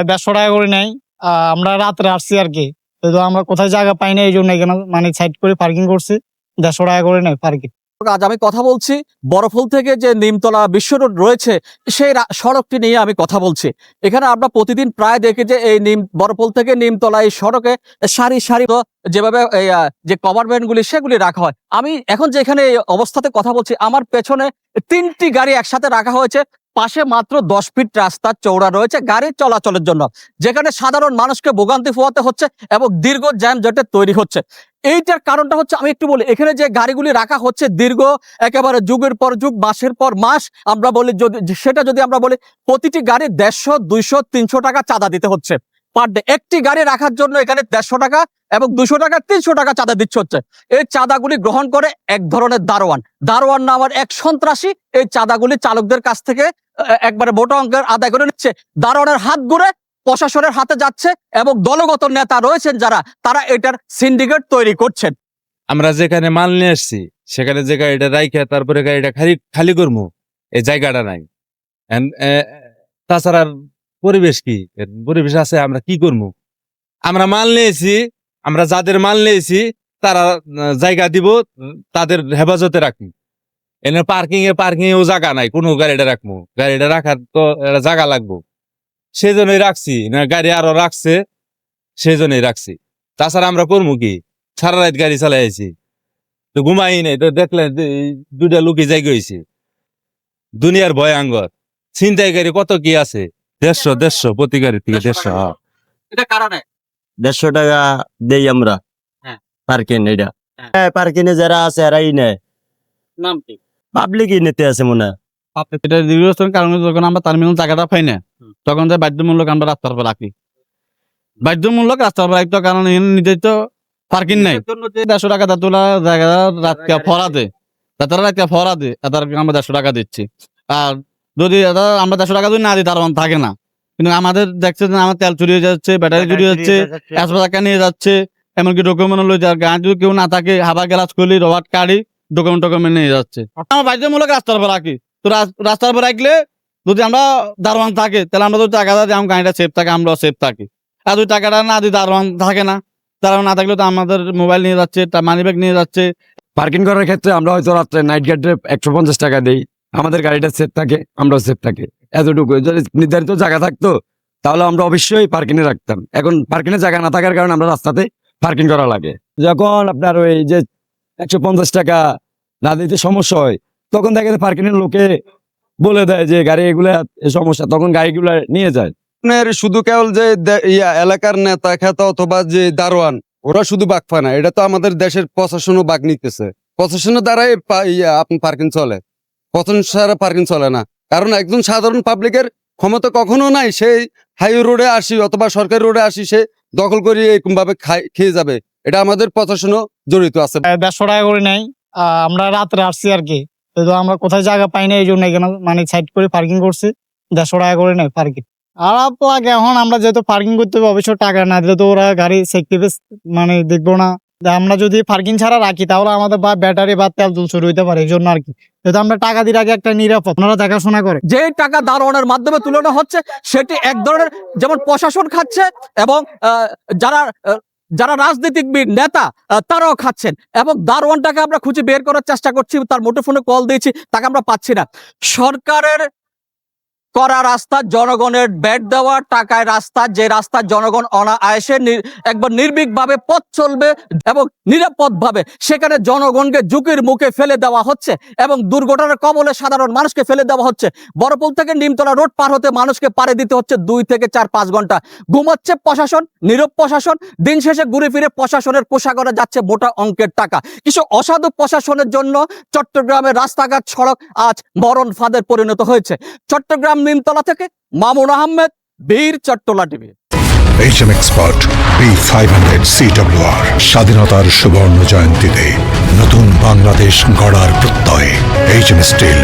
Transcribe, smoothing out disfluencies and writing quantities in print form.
150 টাকা করে নেয়। আমরা রাত্রে আসছি আর কি, তো আমরা কোথায় জায়গা পাই না, এই জন্য এখানে মানে সাইড করে পার্কিং করছি। 150 টাকা করে নেয় পার্কিং। আজ আমি কথা বলছি বরফুল থেকে যে নিমতলা বিশ্ব রোড রয়েছে সেই সড়কটি নিয়ে আমি কথা বলছি। এখানে আমরা প্রতিদিন প্রায় দেখি যে এই বরফুল থেকে নিমতলা এই সড়কে সারি সারি যেভাবে যে কভারভ্যান গুলি সেগুলি রাখা হয়। আমি এখন যেখানে এই অবস্থাতে কথা বলছি, আমার পেছনে 3টি গাড়ি একসাথে রাখা হয়েছে। পাশে মাত্র 10 ফিট রাস্তা চওড়া রয়েছে গাড়ি চলাচলের জন্য, যেখানে সাধারণ মানুষকে ভোগান্তি পোহাতে হচ্ছে এবং দীর্ঘ জ্যামজটের তৈরি হচ্ছে। এইটার কারণটা হচ্ছে, আমি একটু বলি, এখানে যে গাড়িগুলি রাখা হচ্ছে দীর্ঘ একেবারে যুগের পর যুগ, মাসের পর মাস, আমরা বলি যদি আমরা বলি প্রতিটি গাড়ি 150, 200, 300 টাকা চাঁদা দিতে হচ্ছে পার ডে। একটি গাড়ি রাখার জন্য এখানে 150 টাকা এবং 200 টাকা, 300 টাকা চাঁদা দিচ্ছে হচ্ছে। এই চাঁদাগুলি গ্রহণ করে এক ধরনের দারোয়ান নামার এক সন্ত্রাসী এই চাঁদাগুলি চালকদের কাছ থেকে একবারে মোটা অঙ্কের আদায় করে নিচ্ছে। দারোয়ানের হাত ঘুরে প্রশাসনের হাতে যাচ্ছে এবং দলগত নেতা রয়েছেন যারা, তারা এটার সিন্ডিকেট তৈরি করছেন। আমরা যেখানে মাল নিয়ে আসছি সেখানে যে গাড়িটা রাইখে তারপরে গাড়িটা খালি করবো, এই জায়গাটা নাই। তাছাড়া পরিবেশ কি, পরিবেশ আছে, আমরা কি করবো? আমরা মাল নিয়েছি, আমরা যাদের মাল নিয়েছি তারা জায়গা দিব, তাদের হেফাজতে রাখবো। এনে পার্কিং এও জায়গা নাই, কোনো গাড়িটা রাখবো, গাড়িটা রাখার তো জায়গা লাগবো, সেই জন্যই রাখছি না। গাড়ি আরো রাখছে, সেই জন্যই রাখছি। তাছাড়া আমরা করবো কি? সারা রাত গাড়ি চালাইছি, তো ঘুমাই নাই, তো দেখলেন 2টা লোকই জায়গা হয়েছে। দুনিয়ার ভয় আঙ্গর ছিনতাই গাড়ি কত কি আছে, 150 প্রতি গাড়ি থেকে 150। এটা কারণে 150 টাকা দেই আমরা পার্কিং। এটা পার্কিং এ যারা আছে এরাই নেয়, নাম কি? পাবলিকই নিতে আছে মনে হয়। এটা দীর্ঘস্থায়ী কারণে যখন আমরা টার্মিনাল জায়গাটা পাই না, তখন যে বাধ্যমূলক আমরা রাস্তার উপর রাখি, বাধ্যমূলক রাস্তার উপর রাখতে, কারণ নিজের তো পার্কিং নাই। 150 টাকা তোলা জায়গা রাতকে ফরাদে, তারা রাতকে ফরাদে তাদেরকে আমরা 150 টাকা দিচ্ছি। আর যদি আমরা 150 টাকা যদি না দিই, তার থাকে না। কিন্তু আমাদের দেখছে যে আমার তেল চুরি হয়ে যাচ্ছে, ব্যাটারি চুরি হচ্ছে, টাকা নিয়ে যাচ্ছে, এমনকি ডকুমেন্ট লই যার গাড়ি যদি কেউ না থাকে, হাবা গ্লাস করলি রবার্ট কাড়ি ডকুমেন্ট নিয়ে যাচ্ছে। আমার বাধ্যমূলক রাস্তার উপর রাখি। তো রাস্তার উপর রাখলে যদি আমরা দারোয়ান থাকে, তাহলে আমরা যদি টাকা দিই, আমার গাড়িটা সেফ থাকে, আমরা সেফ থাকি। আর যদি টাকাটা না দিই, দারোয়ান থাকে না, দারোয়ান না থাকলে তো আমাদের মোবাইল নিয়ে যাচ্ছে, মানি ব্যাগ নিয়ে যাচ্ছে। পার্কিং করার ক্ষেত্রে আমরা হয়তো রাত্রে নাইট গার্ডে 150 টাকা দেই, আমাদের গাড়িটা সেফ থাকে, আমরাও সেফ থাকি, এতটুকু। যদি নির্ধারিত জায়গা থাকতো তাহলে আমরা অবশ্যই পার্কিং এ রাখতাম। এখন পার্কিং এর জায়গা না থাকার কারণে আমরা রাস্তাতে পার্কিং করা লাগে। যখন আপনার ওই যে 150 টাকা না দিতে সমস্যা হয়, তখন দেখে পার্কিং এর লোকে বলে দেয় যে গাড়ি এগুলা সমস্যা, তখন গাড়িগুলা নিয়ে যায়। শুধু কেবল যে এলাকার নেতা খেতা অথবা যে দারোয়ান, ওরা শুধু বাঘ পায় না, এটা তো আমাদের দেশের প্রশাসনও বাঘ নিতেছে। প্রশাসনের দ্বারাই আপনি পার্কিং চলে, প্রশাসন ছাড়া পার্কিং চলে না। কারণ একজন সাধারণ পাবলিকের ক্ষমতা কখনো নাই সেই হাইওয়ে রোডে আসি অথবা সরকারি রোডে আসি সে দখল করে এরকম ভাবে খেয়ে যাবে। এটা আমাদের প্রশাসনও জড়িত আছে। 150 টাকা করে নেয়। আমরা রাত্রে আসছি আর কি, তো আমরা কোথায় জায়গা পাই না, এই জন্য এখানে মানে সাইড করে পার্কিং করছি। 150 টাকা করে নেয় পার্কিং। আর লাগে এখন আমরা যেহেতু পার্কিং করতে হবে, অবশ্য টাকা না দিলে তো ওরা গাড়ি সেফটি মানে দেখবো না। আমরা যদি পার্কিং ছাড়া রাখি তাহলে আমাদের বা ব্যাটারি বা তেল চুরি হইতে পারে, এই জন্য আর কি। যেহেতু আমরা টাকা দিয়ে আগে একটা নিরাপদ, ওনারা দেখাশোনা করে। যে টাকা দারোয়ানের মাধ্যমে তুলানো হচ্ছে সেটি এক ধরনের যেমন প্রশাসন খাচ্ছে এবং যারা রাজনীতিবিদ নেতা তারাও খাচ্ছেন, এবং দারোয়ানটাকে আমরা খুঁজে বের করার চেষ্টা করছি, তার মুঠোফোনে কল দিয়েছি, তাকে আমরা পাচ্ছি না। সরকারের করা রাস্তা, জনগণের ব্যাট দেওয়া টাকায় রাস্তা, যে রাস্তা জনগণ অনায়াসে একবার নির্ভীকভাবে পথ চলবে এবং নিরাপদভাবে, সেখানে জনগণকে ঝুঁকির মুখে ফেলে দেওয়া হচ্ছে এবং দুর্ঘটনার কবলে সাধারণ মানুষকে ফেলে দেওয়া হচ্ছে। বরপুল থেকে নিমতলা রোড পার হতে মানুষকে পাড়ি দিতে হচ্ছে 2 থেকে 4-5 ঘন্টা। ঘুমাচ্ছে প্রশাসন, নীরব প্রশাসন। দিন শেষে ঘুরে ফিরে প্রশাসনের কোষাগারে যাচ্ছে মোটা অঙ্কের টাকা। কিছু অসাধু প্রশাসনের জন্য চট্টগ্রামের রাস্তাঘাট সড়ক আজ মরণ ফাঁদের পরিণত হয়েছে। চট্টগ্রাম নিমতলা থেকে মামুন আহমেদ, বীর Chattala TV. HM Expert B500 CWR স্বাধীনতার সুবর্ণ জয়ন্তীতে নতুন বাংলাদেশ গড়ার প্রত্যয়। HM Steel।